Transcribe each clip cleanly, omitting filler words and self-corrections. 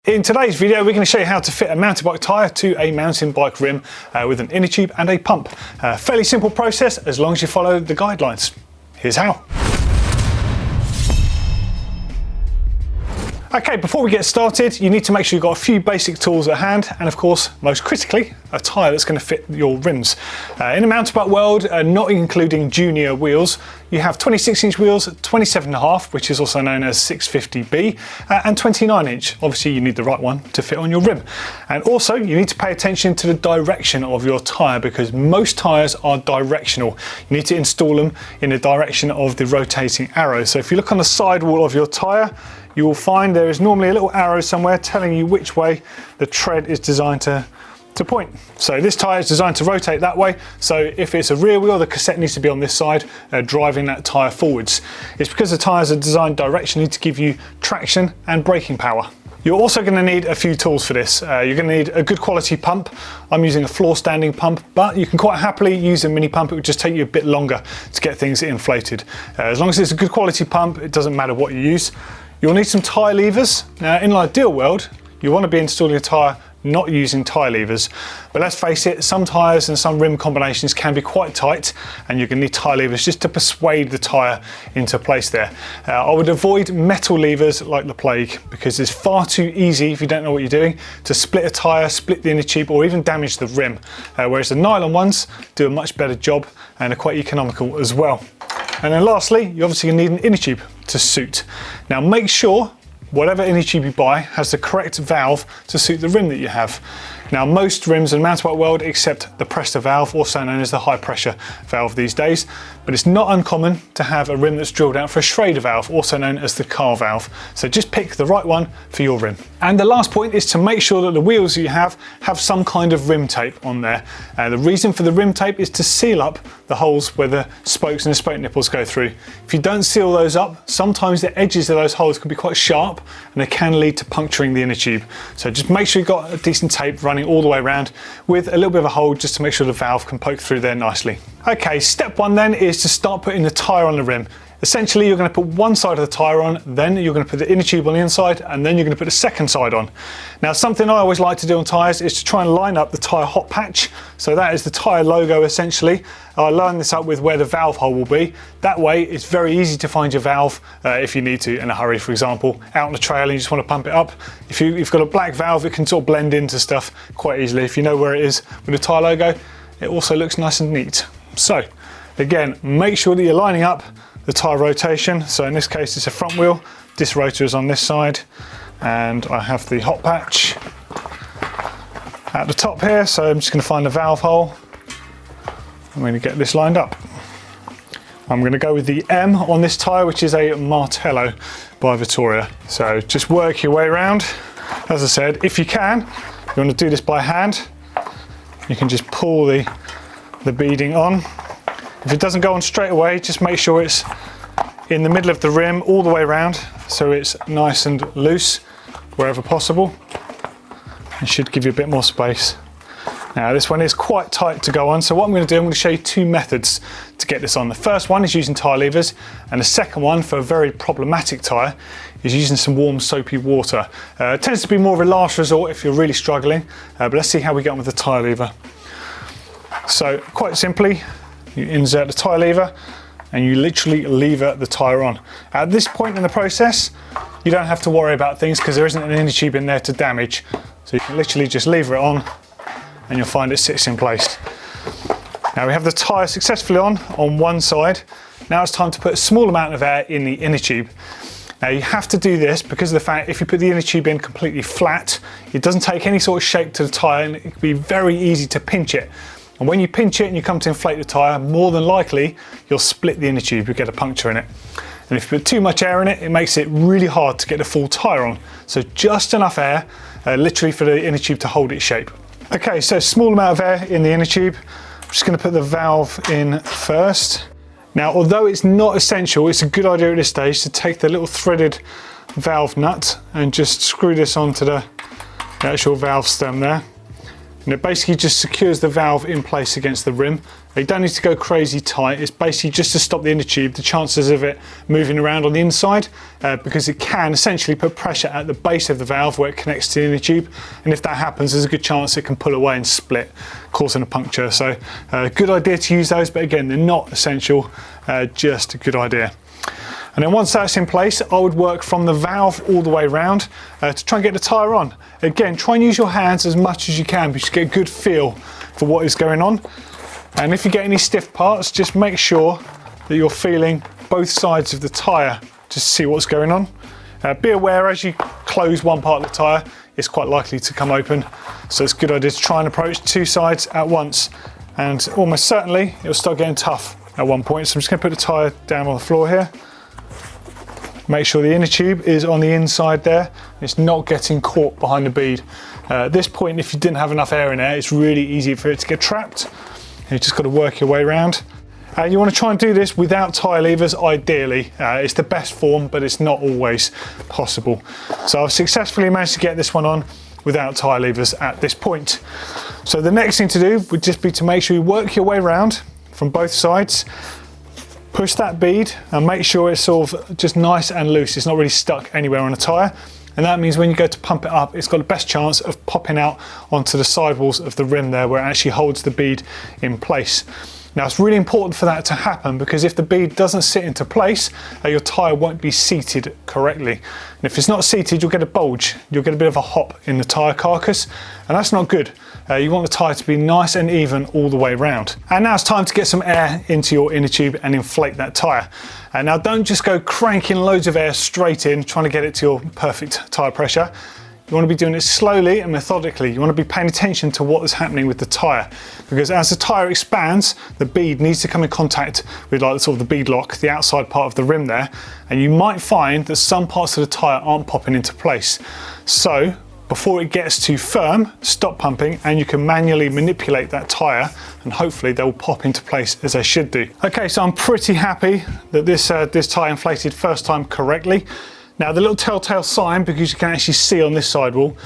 In today's video, we're going to show you how to fit a mountain bike tyre to a mountain bike rim with an inner tube and a pump. Fairly simple process as long as you follow the guidelines. Here's how. Okay, before we get started, you need to make sure you've got a few basic tools at hand, and of course, most critically, a tyre that's going to fit your rims. In the mountain bike world, not including junior wheels, you have 26-inch wheels, 27.5, which is also known as 650B, and 29-inch. Obviously, you need the right one to fit on your rim. And also, you need to pay attention to the direction of your tyre, because most tyres are directional. You need to install them in the direction of the rotating arrow. So if you look on the sidewall of your tyre, you will find there is normally a little arrow somewhere telling you which way the tread is designed to point. So this tyre is designed to rotate that way, so if it's a rear wheel, the cassette needs to be on this side, driving that tyre forwards. It's because the tyres are designed directionally to give you traction and braking power. You're also going to need a few tools for this. You're going to need a good quality pump. I'm using a floor standing pump, but you can quite happily use a mini pump. It would just take you a bit longer to get things inflated. As long as it's a good quality pump, it doesn't matter what you use. You'll need some tyre levers. Now, in an ideal world, you want to be installing a tyre not using tyre levers, but let's face it, some tyres and some rim combinations can be quite tight, and you're going to need tyre levers just to persuade the tyre into place there. I would avoid metal levers like the plague, because it's far too easy, if you don't know what you're doing, to split a tyre, split the inner tube, or even damage the rim, whereas the nylon ones do a much better job and are quite economical as well. And then lastly, you're obviously going to need an inner tube to suit. Now make sure whatever inner tube you buy has the correct valve to suit the rim that you have. Now most rims in the mountain bike world accept the Presta valve, also known as the high pressure valve these days, but it's not uncommon to have a rim that's drilled out for a Schrader valve, also known as the car valve. So just pick the right one for your rim. And the last point is to make sure that the wheels you have some kind of rim tape on there. The reason for the rim tape is to seal up the holes where the spokes and the spoke nipples go through. If you don't seal those up, sometimes the edges of those holes can be quite sharp and they can lead to puncturing the inner tube. So just make sure you've got a decent tape running all the way around with a little bit of a hole just to make sure the valve can poke through there nicely. Okay, step one then is to start putting the tyre on the rim. Essentially, you're going to put one side of the tyre on, then you're going to put the inner tube on the inside, and then you're going to put the second side on. Now, something I always like to do on tyres is to try and line up the tyre hot patch. So that is the tyre logo essentially. I line this up with where the valve hole will be. That way, it's very easy to find your valve if you need to in a hurry, for example, out on the trail and you just want to pump it up. If you've got a black valve, it can sort of blend into stuff quite easily. If you know where it is with the tyre logo, it also looks nice and neat. So again, make sure that you're lining up the tyre rotation. So in this case, it's a front wheel. This rotor is on this side, and I have the hot patch at the top here. So I'm just going to find the valve hole. I'm going to get this lined up. I'm going to go with the M on this tyre, which is a Martello by Vittoria. So just work your way around. As I said, if you can, you want to do this by hand. You can just pull the beading on. If it doesn't go on straight away, just make sure it's in the middle of the rim all the way around, so it's nice and loose wherever possible. It should give you a bit more space. Now this one is quite tight to go on, so what I'm going to do, I'm going to show you two methods to get this on. The first one is using tyre levers, and the second one, for a very problematic tyre, is using some warm soapy water. It tends to be more of a last resort if you're really struggling, but let's see how we get on with the tyre lever. So quite simply, you insert the tyre lever and you literally lever the tyre on. At this point in the process, you don't have to worry about things because there isn't an inner tube in there to damage. So you can literally just lever it on and you'll find it sits in place. Now we have the tyre successfully on one side. Now it's time to put a small amount of air in the inner tube. Now you have to do this because of the fact if you put the inner tube in completely flat, it doesn't take any sort of shape to the tyre and it can be very easy to pinch it. And when you pinch it and you come to inflate the tyre, more than likely you'll split the inner tube, you'll get a puncture in it. And if you put too much air in it, it makes it really hard to get the full tyre on. So just enough air, literally for the inner tube to hold its shape. Okay, so small amount of air in the inner tube. I'm just going to put the valve in first. Now, although it's not essential, it's a good idea at this stage to take the little threaded valve nut and just screw this onto the actual valve stem there. And it basically just secures the valve in place against the rim You don't need to go crazy tight. It's basically just to stop the inner tube, the chances of it moving around on the inside, because it can essentially put pressure at the base of the valve where it connects to the inner tube. And if that happens, there's a good chance it can pull away and split, causing a puncture. So good idea to use those, but again, they're not essential, just a good idea. And then once that's in place, I would work from the valve all the way around to try and get the tyre on. Again, try and use your hands as much as you can, because you get a good feel for what is going on. And if you get any stiff parts, just make sure that you're feeling both sides of the tyre just to see what's going on. Be aware as you close one part of the tyre, it's quite likely to come open. So it's a good idea to try and approach two sides at once. And almost certainly it'll start getting tough at one point. So I'm just going to put the tyre down on the floor here. Make sure the inner tube is on the inside there. It's not getting caught behind the bead. At this point, if you didn't have enough air in there, it's really easy for it to get trapped. You just got to work your way around. You want to try and do this without tyre levers, ideally. It's the best form, but it's not always possible. So I've successfully managed to get this one on without tyre levers at this point. So the next thing to do would just be to make sure you work your way around from both sides. Push that bead and make sure it's sort of just nice and loose. It's not really stuck anywhere on a tyre. And that means when you go to pump it up, it's got the best chance of popping out onto the sidewalls of the rim there, where it actually holds the bead in place. Now it's really important for that to happen, because if the bead doesn't sit into place, your tyre won't be seated correctly. And if it's not seated, you'll get a bulge. You'll get a bit of a hop in the tyre carcass, and that's not good. You want the tyre to be nice and even all the way around. And now it's time to get some air into your inner tube and inflate that tyre. And now don't just go cranking loads of air straight in, trying to get it to your perfect tyre pressure. You want to be doing it slowly and methodically. You want to be paying attention to what is happening with the tyre, because as the tyre expands, the bead needs to come in contact with like sort of the bead lock, the outside part of the rim there, and you might find that some parts of the tyre aren't popping into place. So before it gets too firm, stop pumping, and you can manually manipulate that tyre, and hopefully they'll pop into place as they should do. Okay, so I'm pretty happy that this tyre inflated first time correctly. Now the little telltale sign, because you can actually see on this sidewall,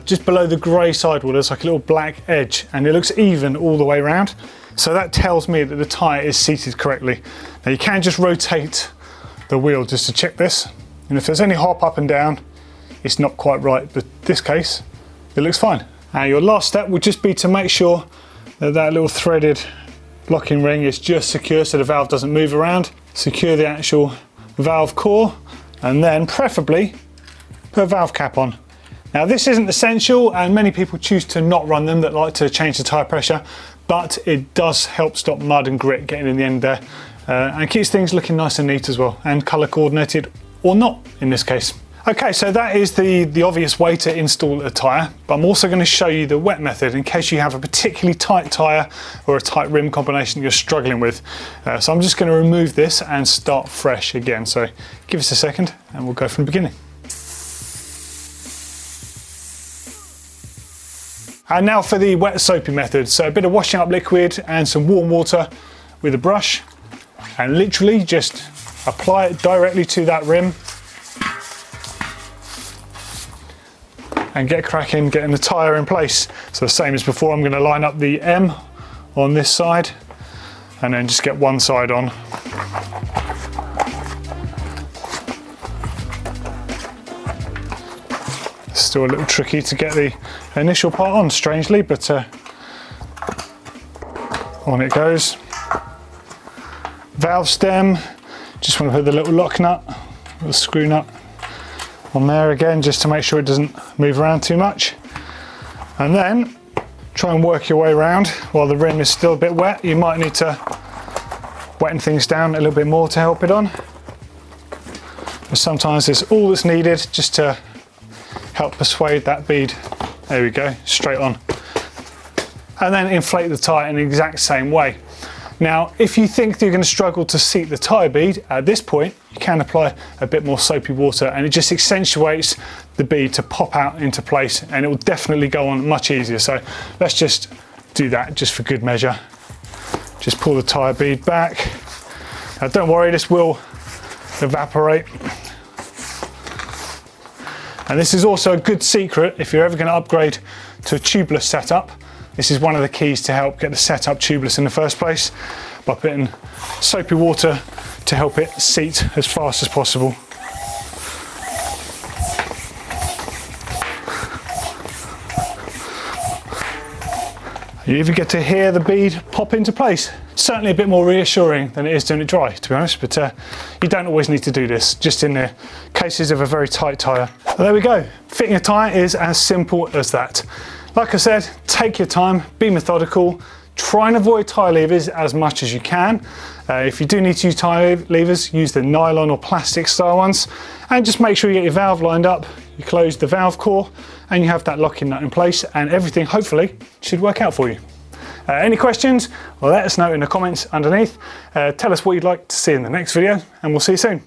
just below the grey sidewall, there's like a little black edge, and it looks even all the way around. So that tells me that the tyre is seated correctly. Now you can just rotate the wheel just to check this, and if there's any hop up and down, it's not quite right, but in this case, it looks fine. Now your last step would just be to make sure that that little threaded locking ring is just secure so the valve doesn't move around. Secure the actual valve core, and then preferably put a valve cap on. Now this isn't essential, and many people choose to not run them that like to change the tyre pressure, but it does help stop mud and grit getting in the end there, and keeps things looking nice and neat as well, and colour coordinated, or not in this case. Okay, so that is the obvious way to install a tyre, but I'm also going to show you the wet method in case you have a particularly tight tyre or a tight rim combination you're struggling with. So I'm just going to remove this and start fresh again. So give us a second and we'll go from the beginning. And now for the wet soapy method. So a bit of washing up liquid and some warm water with a brush, and literally just apply it directly to that rim. And get cracking, getting the tyre in place. So the same as before, I'm going to line up the M on this side and then just get one side on. Still a little tricky to get the initial part on, strangely, but on it goes. Valve stem, just want to put the little lock nut, the screw nut on there again, just to make sure it doesn't move around too much. And then try and work your way around while the rim is still a bit wet. You might need to wetten things down a little bit more to help it on, but sometimes it's all that's needed just to help persuade that bead. There we go, straight on. And then inflate the tyre in the exact same way. Now, if you think that you're going to struggle to seat the tyre bead, at this point, you can apply a bit more soapy water, and it just accentuates the bead to pop out into place, and it will definitely go on much easier. So let's just do that just for good measure. Just pull the tyre bead back. Now don't worry, this will evaporate. And this is also a good secret if you're ever going to upgrade to a tubeless setup. This is one of the keys to help get the setup tubeless in the first place, by putting soapy water to help it seat as fast as possible. You even get to hear the bead pop into place. Certainly a bit more reassuring than it is doing it dry, to be honest, but you don't always need to do this, just in the cases of a very tight tyre. Well, there we go. Fitting a tyre is as simple as that. Like I said, take your time, be methodical, try and avoid tyre levers as much as you can. If you do need to use tyre levers, use the nylon or plastic style ones, and just make sure you get your valve lined up, you close the valve core, and you have that locking nut in place, and everything hopefully should work out for you. Any questions? Well, let us know in the comments underneath. Tell us what you'd like to see in the next video, and we'll see you soon.